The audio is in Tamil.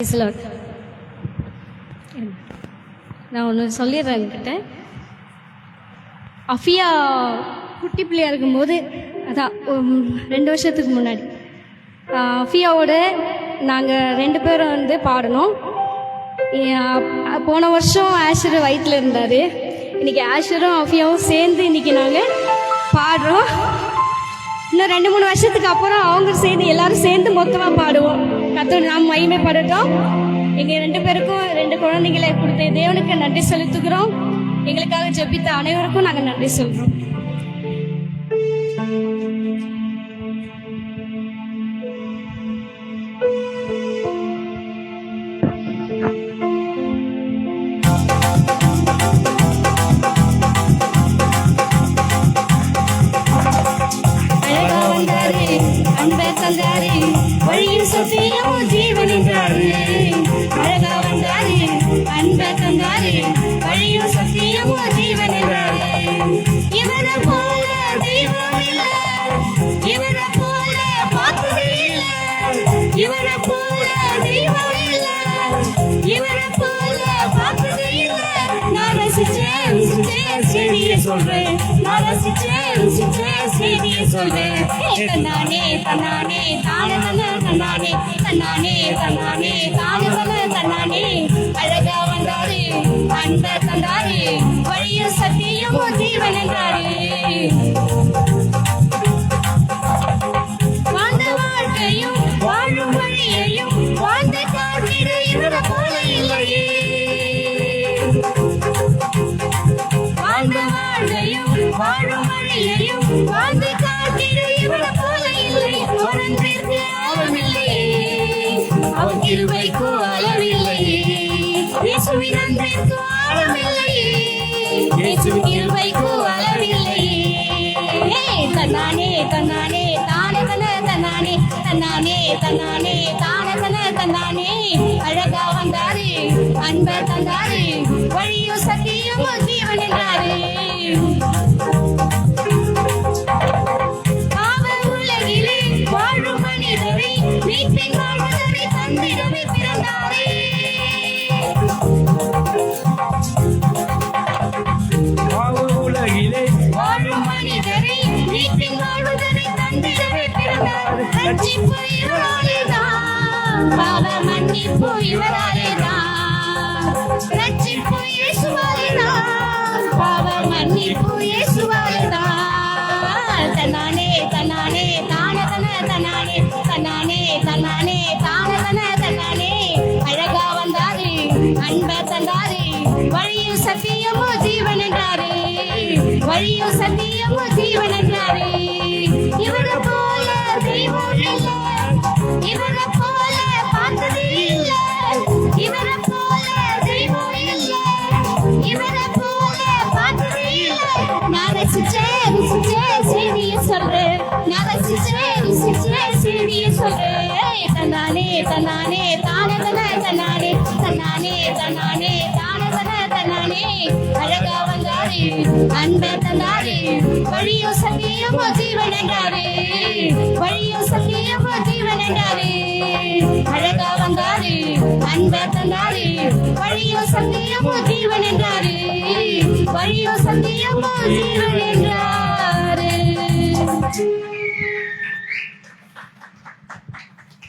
Price Lord. நான் ஒன்று சொல்லிடுறேன் என்கிட்ட. அஃபியா குட்டி பிள்ளையாக இருக்கும்போது, அதான் 2 வருஷத்துக்கு முன்னாடி அஃபியாவோட நாங்கள் 2 பேரும் வந்து பாடணும். போன வருஷம் ஆஷர் வயிற்றில் இருந்தார். இன்றைக்கி ஆஷரும் அஃபியாவும் சேர்ந்து இன்றைக்கி நாங்கள் பாடுறோம். இன்னும் 2-3 வருஷத்துக்கு அப்புறம் அவங்க சேர்ந்து எல்லோரும் சேர்ந்து மொத்தமாக பாடுவோம். கர்த்தர் நாம் மகிமைப்படட்டும். எங்கள் 2 பேருக்கும் 2 குழந்தைங்களை கொடுத்த தேவனுக்கு நன்றி செலுத்துகிறோம். எங்களுக்காக ஜெபித்த அனைவருக்கும் நாங்கள் நன்றி சொல்கிறோம். அழகா வந்தாரு, அன்பை தந்தாரு, வழியில் சத்தியமும் ஜீவன் என்றாரு. அழகா வந்தாரு, அன்பை தந்தாரு, வழியில் சத்தியமும் ஜீவன் என்றாரு. இவரை போல தெய்வம் இல்லை, இவரை போல பார்த்தது இல்லை, இவரை போல தெய்வம் இல்லை, இவரை போல பார்த்தது இல்லை. நான் ரசிச்சேன் செய்தியை சொல்றேன், நான் ரசிச்சேன் செய்தியை சொல்றேன். தன்னானே தன்னானே தானே தன்னானே தன்னானே தன்னானே தானே தன்னானே. அழகா வந்தாரு, அன்பை தந்தாரு, வழியில் சத்தியமும் ஜீவன் என்றாரு. வாழ்ந்த வாழ்க்கையும் வாழும் வழியையும் வாழ்ந்து காட்டிட இவரை போல இல்லையே. வாழ்ந்த வாழ்க்கையும் வாழும் வழியையும் வாழ்ந்து காட்டிட இவரை போல இல்லை. அவரன்பிற்கு அளவில்லையே, அவர் கிருபைக்கு அளவில்லையே, இயேசுவின் அன்பிற்கு ஆழமில்லையே, இயேசுவின் கிருபைக்கு அளவில்லையே. தன்னானே தன்னானே தானே தன்னானே தன்னானே தன்னானே தானே தன்னானே. அழகா வந்தாரு, அன்பை தந்தாரு, வழியும் சத்தியமும் ஜீவன் என்றாரு. பாவ உலகிலே வாழும் மனிதரை மீட்பின் வாழ்வதை தந்திடவே பிறந்தாரே. உலகிலே வாழும் மனிதரை மீட்பின் வாழ்வதை தந்திடவே பிறந்தார். ரட்சிப்பு இவராலேதான், பாவ மன்னிப்பு இவராலேதான், ரட்சிப்பு இயேசுவாலேதான், பாவ மன்னிப்பு இயேசுவாலேதான். தன்னானே தன்னானே தானே தன்னானே தன்னானே தன்னானே தானே தன்னானே. அழகா வந்தாரு, அன்பை தந்தாரு, வழியும் சத்தியமும் ஜீவன் என்றாரு, வழியும் சத்தியமும் ஜீவன் என்றாரு. இவரை போல தெய்வம் இல்லை, இவரை போல பார்த்தது இல்லை, இவரை போல தெய்வம் இல்லை, இவரை போல பார்த்தது இல்லை. நான் ரசிச்சேன் செய்தியை சொல்றேன், நான் ரசிச்சேன் செய்தியை சொல்றேன். தன்னானே தன்னானே தானே தன்னானே தன்னானே தன்னானே தானே தன்னானே. அழகா வந்தாரு, அன்பை தந்தாரு, வழியும் சத்தியமும் ஜீவன் என்றாரு, வழியும் சத்தியமும் ஜீவன் என்றாரு. அழகா வந்தாரு, அன்பை தந்தாரு, வழியும் சத்தியமும் ஜீவன் என்றாரு, வழியும் சத்தியமும் ஜீவன் என்றாரு.